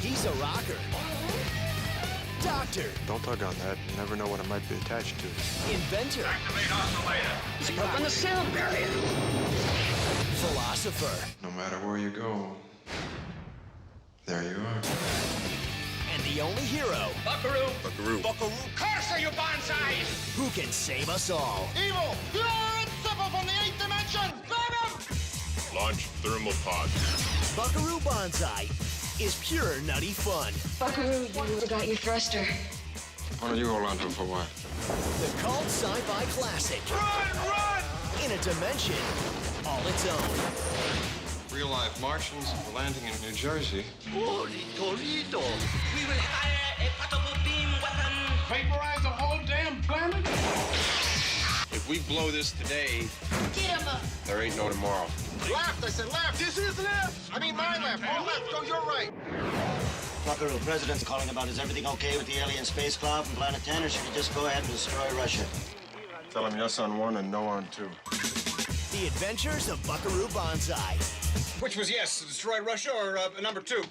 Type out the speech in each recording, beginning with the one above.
He's a rocker. Doctor. Don't tug on that. You never know what it might be attached to. Inventor. Activate oscillator. It's broken the sound barrier. Philosopher. No matter where you go, there you are. And the only hero Buckaroo. Buckaroo. Buckaroo. Curse you, Banzai! who can save us all. Evil! Pure and simple from the 8th dimension! Venom! Launch thermal pod. Buckaroo Banzai is pure nutty fun. Buckaroo, you forgot your thruster. Why don't you hold on to him for a while? The cult sci-fi classic. Run! In a dimension all its own. Real-life Martians landing in New Jersey. Holy Toledo! We will fire a portable beam weapon. Vaporize the whole damn planet? If we blow this today, Get him up. there ain't no tomorrow. Left, I said left! This is left! I mean my left, your left, go your right! Buckaroo, President's calling about is everything okay with the alien space cloud from Planet 10, or should we just go ahead and destroy Russia? Tell him yes on one and no on two. The Adventures of Buckaroo Banzai. Which was yes, destroy Russia or number 2?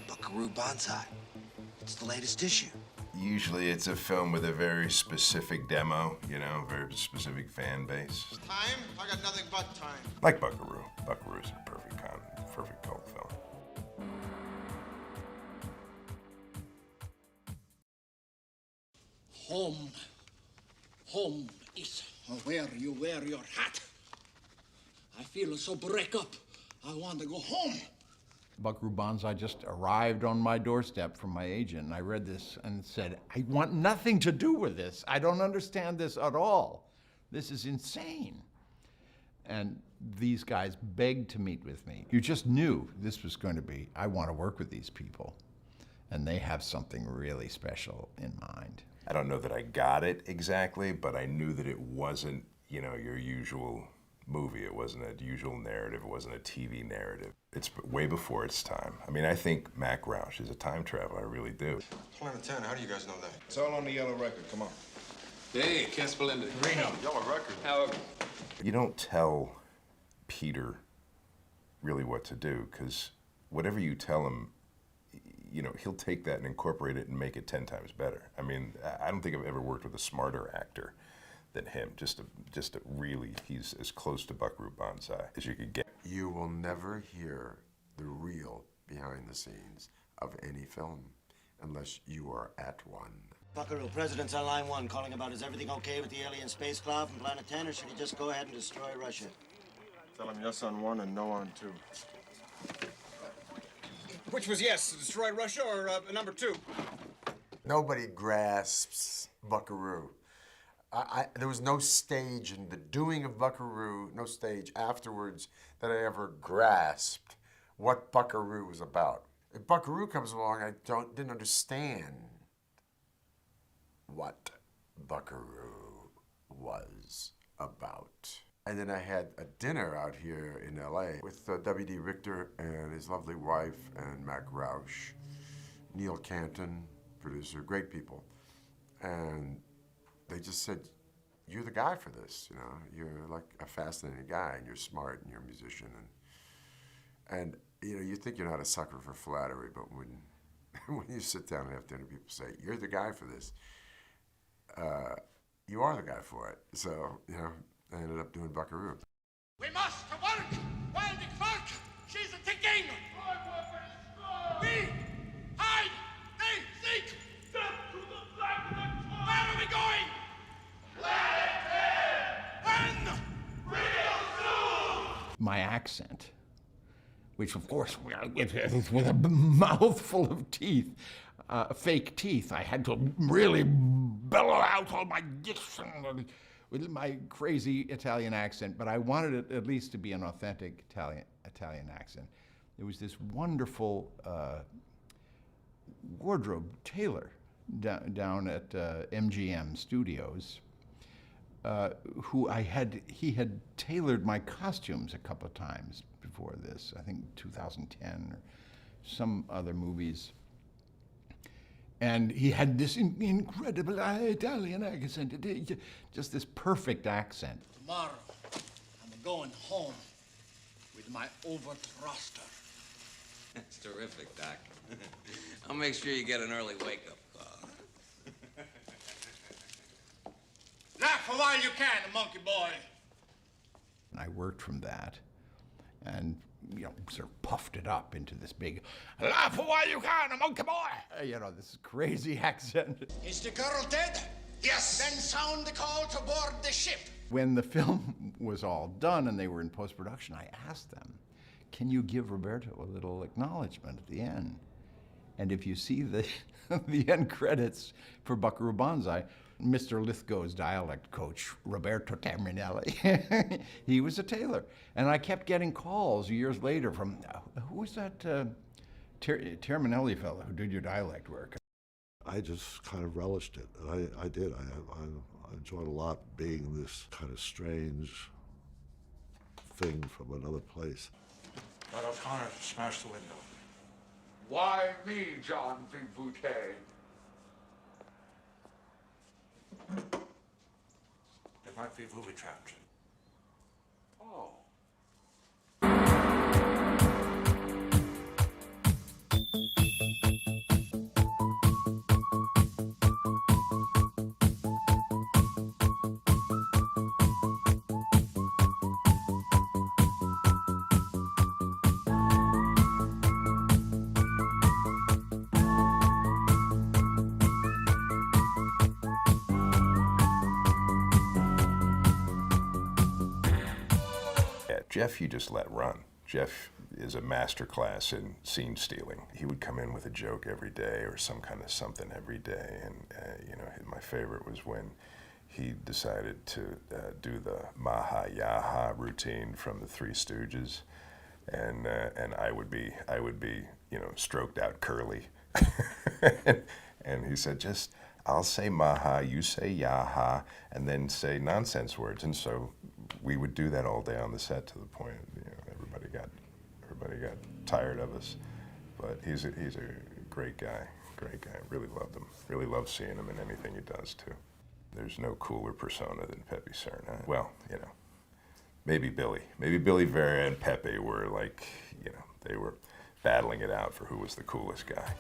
Buckaroo Banzai. It's the latest issue. Usually it's a film with a very specific demo, you know, very specific fan base. Time? I got nothing but time. Like Buckaroo. Buckaroo's a perfect cult film. Home. Home is where you wear your hat. I feel so break up. I want to go home. Buckaroo Banzai just arrived on my doorstep from my agent, and I read this and said, I want nothing to do with this. I don't understand this at all. This is insane. And these guys begged to meet with me. You just knew this was going to be, I want to work with these people. And they have something really special in mind. I don't know that I got it exactly, but I knew that it wasn't, you know, your usual movie. It wasn't a usual narrative. It wasn't a TV narrative. It's way before its time. I mean, I think Mac Rauch is a time traveler. I really do. Planet 10, how do you guys know that? It's all on the yellow record, come on. Hey, can't spill into the Reno. Yellow record. However, You don't tell Peter really what to do, because whatever you tell him, you know, he'll take that and incorporate it and make it 10 times better. I mean, I don't think I've ever worked with a smarter actor than him. Just a really, he's as close to Buckaroo Banzai as you could get. You will never hear the real behind the scenes of any film unless you are at one. Buckaroo, President's on line 1 calling about is everything okay with the alien space cloud from Planet 10, or should he just go ahead and destroy Russia? Tell him yes on one and no on two. Which was yes, destroy Russia or number 2? Nobody grasps Buckaroo. There was no stage in the doing of Buckaroo, no stage afterwards that I ever grasped what Buckaroo was about. If Buckaroo comes along, I didn't understand what Buckaroo was about. And then I had a dinner out here in LA with W.D. Richter and his lovely wife and Mac Rauch, Neil Canton, producer, great people. And they just said, you're the guy for this, you know? You're like a fascinating guy, and you're smart, and you're a musician. And you know, you think you're not a sucker for flattery, but when you sit down and have dinner, people say, you're the guy for this. You are the guy for it. So, you know, I ended up doing Buckaroo. We must work while the clock she's ticking. We hide, they seek. Step to the Black Lectroids. Where are we going? When? Real soon. My accent, which of course, with a mouthful of teeth, fake teeth, I had to really bellow out all my diction with my crazy Italian accent, but I wanted it at least to be an authentic Italian accent. There was this wonderful wardrobe tailor down at MGM Studios, he had tailored my costumes a couple of times before this, I think 2010 or some other movies. And he had this incredible Italian accent, just this perfect accent. Tomorrow, I'm going home with my overthruster. That's terrific, Doc. I'll make sure you get an early wake-up call. Laugh a while you can, monkey boy. And I worked from that, and you know, sort of puffed it up into this big, laugh a while you can, monkey boy. You know, this crazy accent. Is the girl dead? Yes. Then sound the call to board the ship. When the film was all done and they were in post-production, I asked them, can you give Roberto a little acknowledgement at the end? And if you see the end credits for Buckaroo Banzai, Mr. Lithgow's dialect coach, Roberto Terminelli, he was a tailor. And I kept getting calls years later from, who was that Terminelli fellow who did your dialect work? I just kind of relished it. I did. I enjoyed a lot being this kind of strange thing from another place. Got O'Connor to smash the window. Why me, John V. Bouquet? It might be booby-trapped. Oh. Jeff, you just let run. Jeff is a master class in scene stealing. He would come in with a joke every day or some kind of something every day. And you know, my favorite was when he decided to do the Maha Yaha routine from the Three Stooges, and I would be you know, stroked out curly, and he said, just I'll say Maha, you say Yaha, and then say nonsense words. And so we would do that all day on the set to the point, you know, everybody got tired of us. But he's a great guy. Really loved him. Really loved seeing him in anything he does too. There's no cooler persona than Pepe Cerna. Well, you know, maybe Billy. Maybe Billy Vera and Pepe were like, you know, they were battling it out for who was the coolest guy.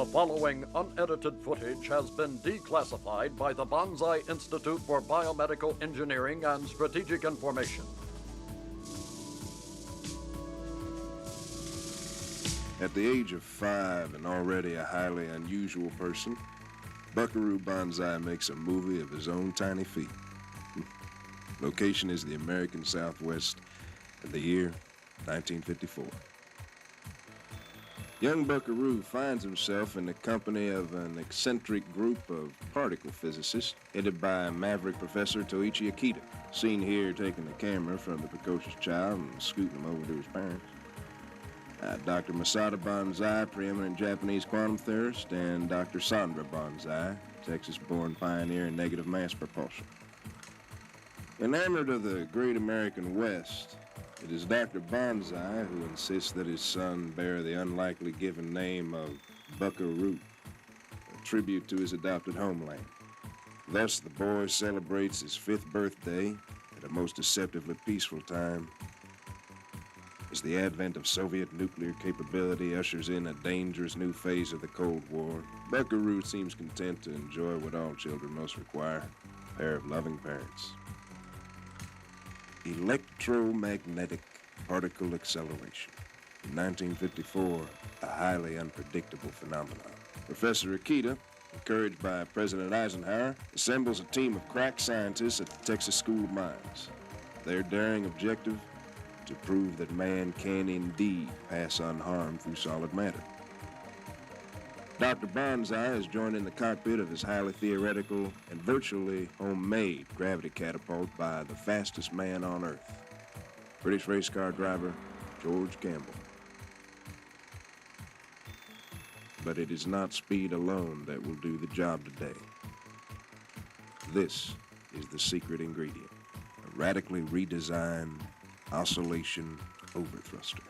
The following unedited footage has been declassified by the Banzai Institute for Biomedical Engineering and Strategic Information. At the age of 5 and already a highly unusual person, Buckaroo Banzai makes a movie of his own tiny feet. Location is the American Southwest, and the year 1954. Young Buckaroo finds himself in the company of an eccentric group of particle physicists headed by maverick Professor Toichi Akita, seen here taking the camera from the precocious child and scooting him over to his parents. Dr. Masada Banzai, preeminent Japanese quantum theorist, and Dr. Sandra Banzai, Texas-born pioneer in negative mass propulsion. Enamored of the great American West, it is Dr. Banzai who insists that his son bear the unlikely given name of Buckaroo, a tribute to his adopted homeland. Thus, the boy celebrates his 5th birthday at a most deceptively peaceful time as the advent of Soviet nuclear capability ushers in a dangerous new phase of the Cold War. Buckaroo seems content to enjoy what all children most require, a pair of loving parents. Electromagnetic particle acceleration. In 1954, a highly unpredictable phenomenon. Professor Akita, encouraged by President Eisenhower, assembles a team of crack scientists at the Texas School of Mines. Their daring objective, to prove that man can indeed pass unharmed through solid matter. Dr. Banzai is joined in the cockpit of his highly theoretical and virtually homemade gravity catapult by the fastest man on Earth, British race car driver George Campbell. But it is not speed alone that will do the job today. This is the secret ingredient, a radically redesigned oscillation overthruster.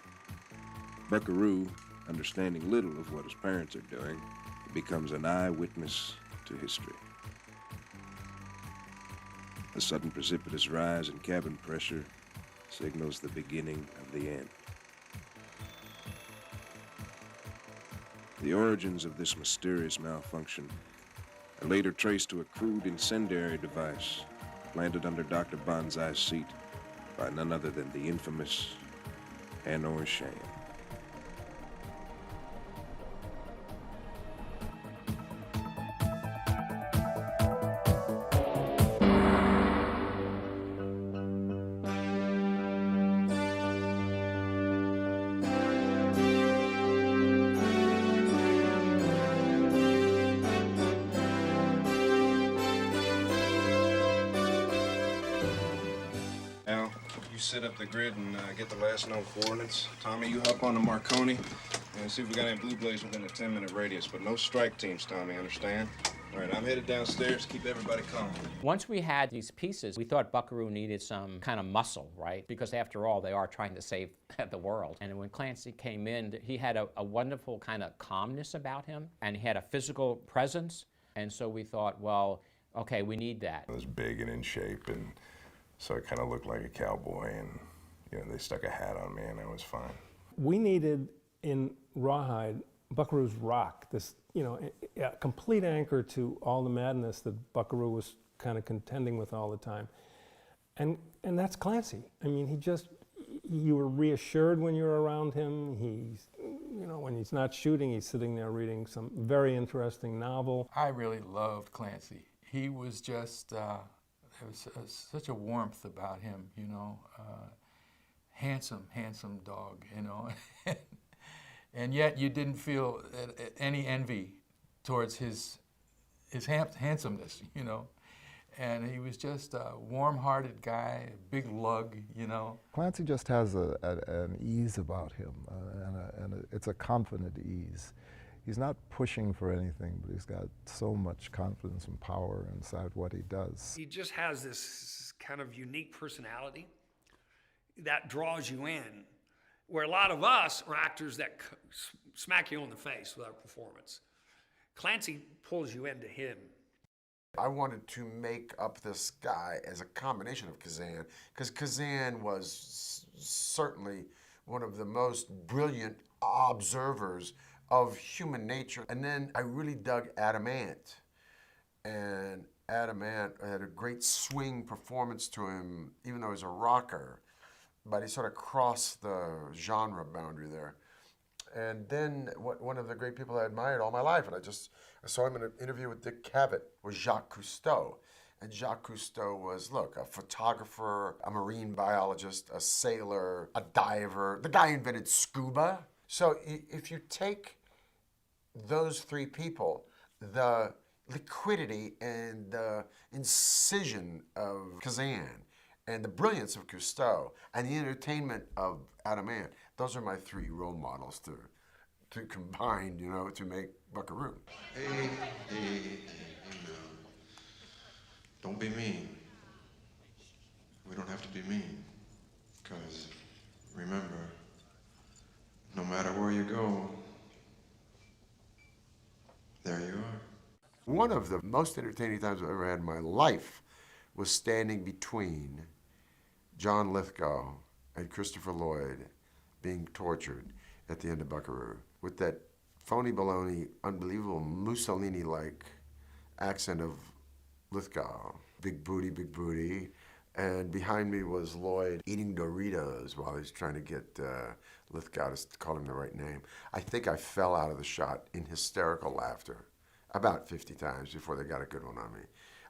Buckaroo, understanding little of what his parents are doing, becomes an eyewitness to history. A sudden precipitous rise in cabin pressure signals the beginning of the end. The origins of this mysterious malfunction are later traced to a crude incendiary device planted under Dr. Banzai's seat by none other than the infamous Hanoi Sham. Set up the grid and get the last known coordinates. Tommy, you hop on the Marconi and see if we got any blue blaze within a 10-minute radius, but no strike teams, Tommy, understand? All right, I'm headed downstairs to keep everybody calm. Once we had these pieces, we thought Buckaroo needed some kind of muscle, right? Because after all, they are trying to save the world. And when Clancy came in, he had a wonderful kind of calmness about him, and he had a physical presence. And so we thought, well, okay, we need that. He was big and in shape, and so it kind of looked like a cowboy, and they stuck a hat on me, and I was fine. We needed in Rawhide Buckaroo's rock, this a complete anchor to all the madness that Buckaroo was kind of contending with all the time, and that's Clancy. I mean, you were reassured when you were around him. He's, when he's not shooting, he's sitting there reading some very interesting novel. I really loved Clancy. He was just. There was such a warmth about him, handsome dog, and yet you didn't feel any envy towards his handsomeness, and he was just a warm-hearted guy, a big lug, Clancy just has an ease about him, and it's a confident ease. He's not pushing for anything, but he's got so much confidence and power inside what he does. He just has this kind of unique personality that draws you in, where a lot of us are actors that smack you on the face with our performance. Clancy pulls you into him. I wanted to make up this guy as a combination of Kazan, because Kazan was certainly one of the most brilliant observers of human nature. And then I really dug Adam Ant. And Adam Ant had a great swing performance to him, even though he's a rocker, but he sort of crossed the genre boundary there. And then one of the great people I admired all my life, and I saw him in an interview with Dick Cavett, was Jacques Cousteau. And Jacques Cousteau was, look, a photographer, a marine biologist, a sailor, a diver. The guy invented scuba. So if you take those three people, the liquidity and the incision of Kazan and the brilliance of Cousteau and the entertainment of Adam Ant, those are my three role models to combine, you know, to make Buckaroo. Hey, now. Don't be mean. We don't have to be mean. Because remember, no matter where you go, there you are. One of the most entertaining times I've ever had in my life was standing between John Lithgow and Christopher Lloyd being tortured at the end of Buckaroo with that phony baloney, unbelievable Mussolini-like accent of Lithgow. Big booty. And behind me was Lloyd eating Doritos while he's trying to get Lithgow to call him the right name. I think I fell out of the shot in hysterical laughter about 50 times before they got a good one on me.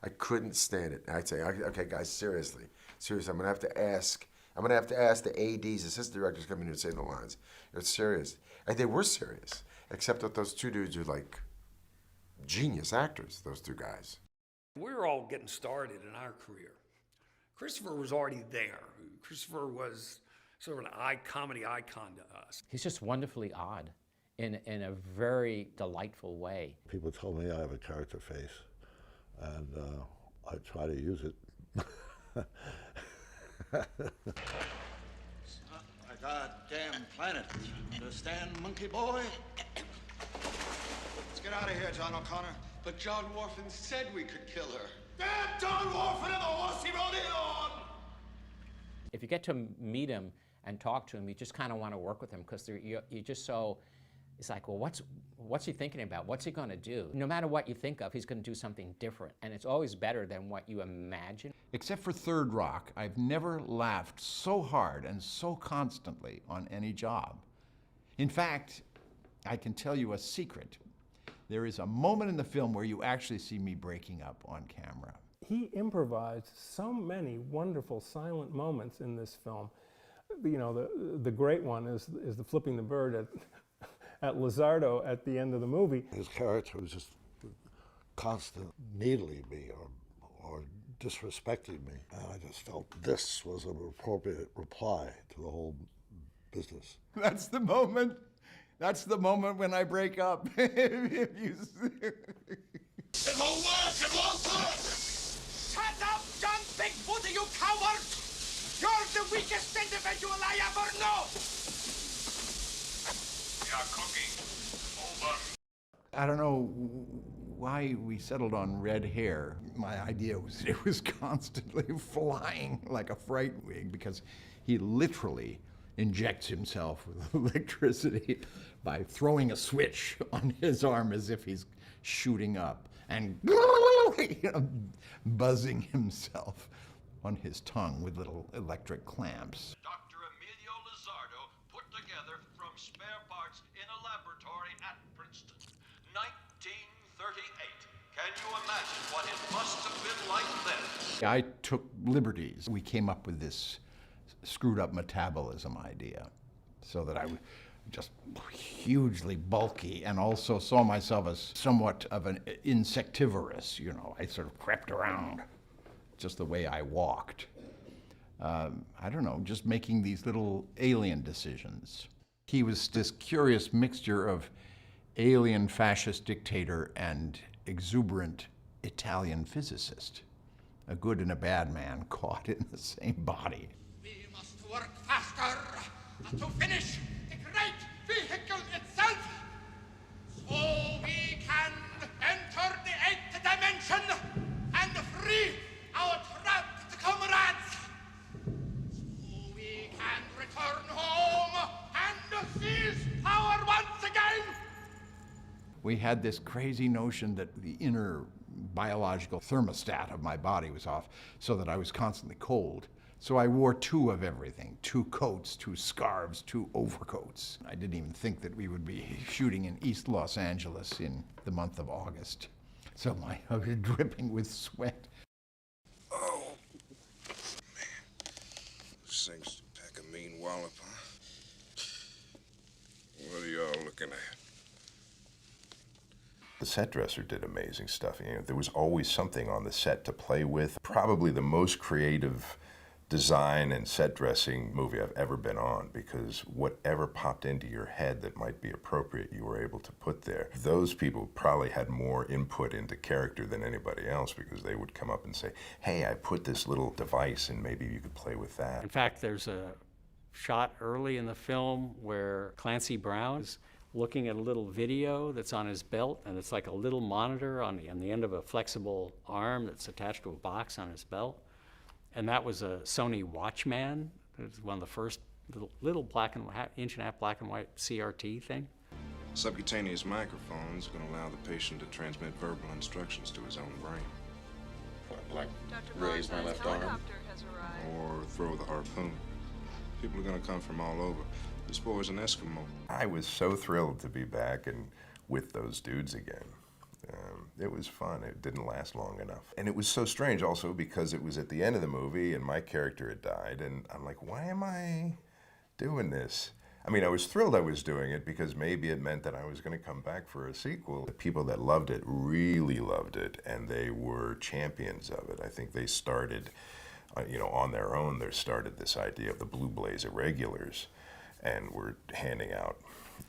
I couldn't stand it. I'd say, okay, guys, seriously, I'm gonna have to ask the ADs, assistant directors, come in here and say the lines. It's serious. And they were serious, except that those two dudes are like genius actors, those two guys. We were all getting started in our career. Christopher was already there. Christopher was sort of an comedy icon to us. He's just wonderfully odd in a very delightful way. People told me I have a character face, and I try to use it. It's not my goddamn planet. Understand, monkey boy? Let's get out of here, John O'Connor. But John Wharton said we could kill her. Damn John Wharton and the horse he rode in on! If you get to meet him and talk to him, you just kind of want to work with him because you're just so, it's like, well, what's he thinking about? What's he going to do? No matter what you think of, he's going to do something different. And it's always better than what you imagine. Except for Third Rock, I've never laughed so hard and so constantly on any job. In fact, I can tell you a secret. There is a moment in the film where you actually see me breaking up on camera. He improvised so many wonderful silent moments in this film. You know, the great one is the flipping the bird at Lizardo at the end of the movie. His character was just constant needling me or disrespecting me. And I just felt this was an appropriate reply to the whole business. That's the moment. That's the moment when I break up. It won't work! It won't work! Shut up, John Bigfoot, you coward! You're the weakest individual I ever know! We are cooking. Over. I don't know why we settled on red hair. My idea was it was constantly flying like a fright wig because he literally injects himself with electricity by throwing a switch on his arm as if he's shooting up and buzzing himself on his tongue with little electric clamps. Dr. Emilio Lizardo put together from spare parts in a laboratory at Princeton. 1938. Can you imagine what it must have been like then? I took liberties. We came up with this screwed up metabolism idea so that I was just hugely bulky and also saw myself as somewhat of an insectivorous, you know. I sort of crept around just the way I walked. I don't know, just making these little alien decisions. He was this curious mixture of alien fascist dictator and exuberant Italian physicist. A good and a bad man caught in the same body. We must work faster to finish the great vehicle itself so we can enter the 8th dimension and free our trapped comrades. So we can return home and seize power once again. We had this crazy notion that the inner biological thermostat of my body was off, so that I was constantly cold. So I wore 2 of everything, 2 coats, 2 scarves, 2 overcoats. I didn't even think that we would be shooting in East Los Angeles in the month of August. So I was dripping with sweat. Oh, man. Those things pack a mean wallop, huh? What are y'all looking at? The set dresser did amazing stuff. You know, there was always something on the set to play with. Probably the most creative design and set dressing movie I've ever been on, because whatever popped into your head that might be appropriate, you were able to put there. Those people probably had more input into character than anybody else, because they would come up and say, hey, I put this little device and maybe you could play with that. In fact, there's a shot early in the film where Clancy Brown is looking at a little video that's on his belt, and it's like a little monitor on the end of a flexible arm that's attached to a box on his belt. And that was a Sony Watchman. It was one of the first little black and white, inch-and-a-half black and white CRT thing. Subcutaneous microphones going to allow the patient to transmit verbal instructions to his own brain. Like raise my left arm or throw the harpoon. People are going to come from all over. This boy's an Eskimo. I was so thrilled to be back and with those dudes again. It was fun. It didn't last long enough. And it was so strange also because it was at the end of the movie and my character had died, and I'm like, why am I doing this? I mean, I was thrilled I was doing it because maybe it meant that I was going to come back for a sequel. The people that loved it really loved it, and they were champions of it. I think they started, you know, on their own, they started this idea of the Blue Blaze Irregulars, and were handing out,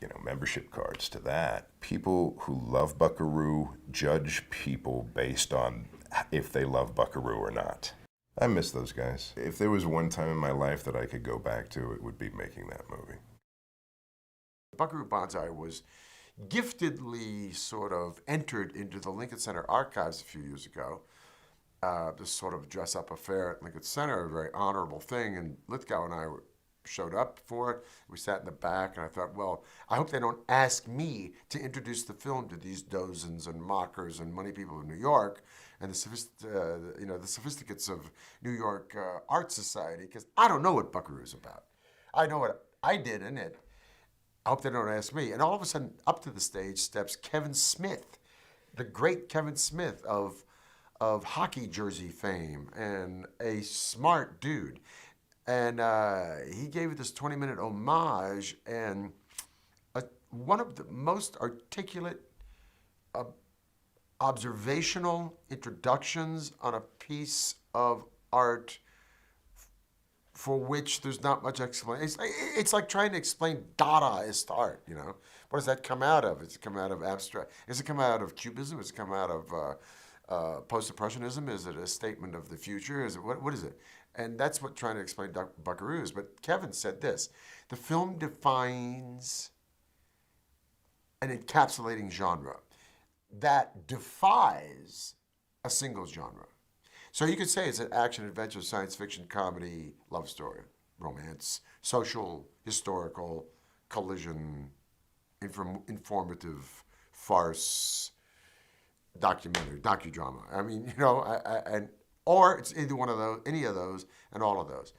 you know, membership cards to that. People who love Buckaroo judge people based on if they love Buckaroo or not. I miss those guys. If there was one time in my life that I could go back to, it would be making that movie. Buckaroo Banzai was giftedly sort of entered into the Lincoln Center archives a few years ago. This sort of dress-up affair at Lincoln Center, a very honorable thing, and Lithgow and I showed up for it. We sat in the back, and I thought, well, I hope they don't ask me to introduce the film to these dozens and mockers and money people of New York and the sophisticates of New York Art Society, because I don't know what Buckaroo's about. I know what I did in it. I hope they don't ask me. And all of a sudden, up to the stage steps Kevin Smith, the great Kevin Smith of hockey jersey fame, and a smart dude. And he gave it this 20-minute homage, and one of the most articulate observational introductions on a piece of art for which there's not much explanation. It's like trying to explain Dadaist art, you know? What does that come out of? Does it come out of abstract? Does it come out of Cubism? Does it come out of post-impressionism? Is it a statement of the future? Is it what is it? And that's what trying to explain Buckaroo is. But Kevin said this: the film defines an encapsulating genre that defies a single genre. So you could say it's an action, adventure, science fiction, comedy, love story, romance, social, historical, collision, informative, farce, documentary, docudrama. I mean, you know, or it's either one of those, any of those, and all of those.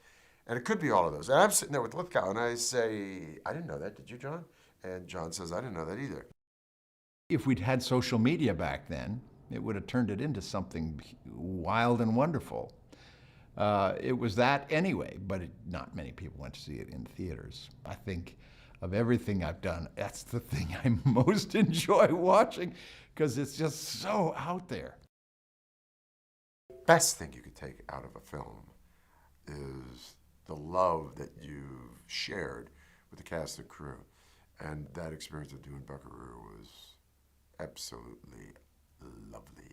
And it could be all of those. And I'm sitting there with Lithgow, and I say, I didn't know that, did you, John? And John says, I didn't know that either. If we'd had social media back then, it would have turned it into something wild and wonderful. It was that anyway, but not many people went to see it in theaters. I think of everything I've done, that's the thing I most enjoy watching, because it's just so out there. Best thing you could take out of a film is the love that you've shared with the cast and crew. And that experience of doing Buckaroo was absolutely lovely.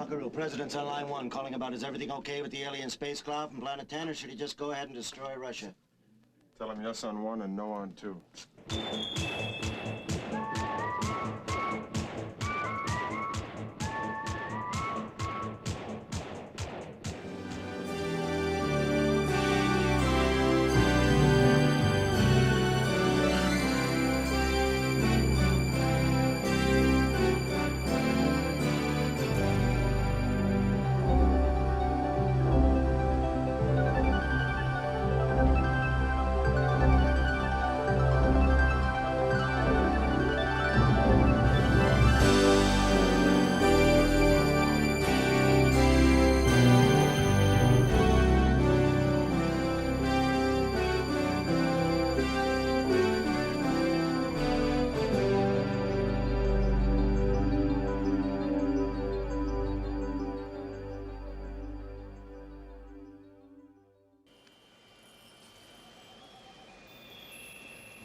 Buckaroo, President's on line 1, calling about is everything okay with the alien space club from Planet 10, or should he just go ahead and destroy Russia? Tell him yes on 1 and no on 2.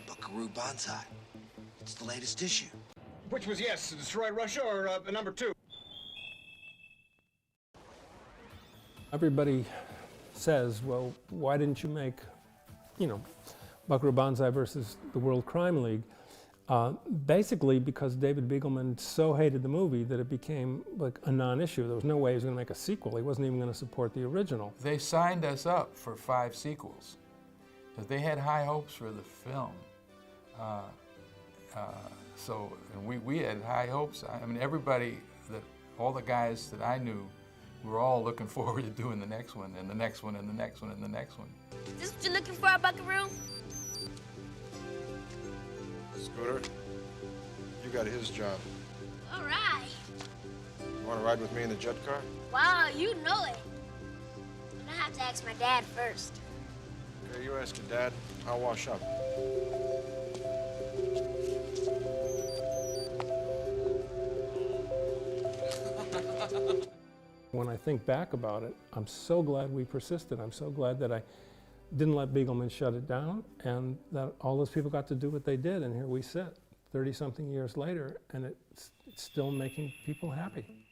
Buckaroo Banzai. It's the latest issue. Which was yes, destroy Russia or number 2? Everybody says, well, why didn't you make, Buckaroo Banzai versus the World Crime League? Basically because David Beagleman so hated the movie that it became like a non-issue. There was no way he was going to make a sequel. He wasn't even going to support the original. They signed us up for 5 sequels, because they had high hopes for the film. And we had high hopes. I mean, everybody, all the guys that I knew, were all looking forward to doing the next one, and the next one, and the next one, and the next one. Is this what you're looking for, Buckaroo? Scooter, you got his job. All right. You want to ride with me in the jet car? Wow, you know it. I'm gonna have to ask my dad first. Okay, you ask your dad. I'll wash up. When I think back about it, I'm so glad we persisted. I'm so glad that I didn't let Beagleman shut it down, and that all those people got to do what they did, and here we sit 30-something years later, and it's still making people happy.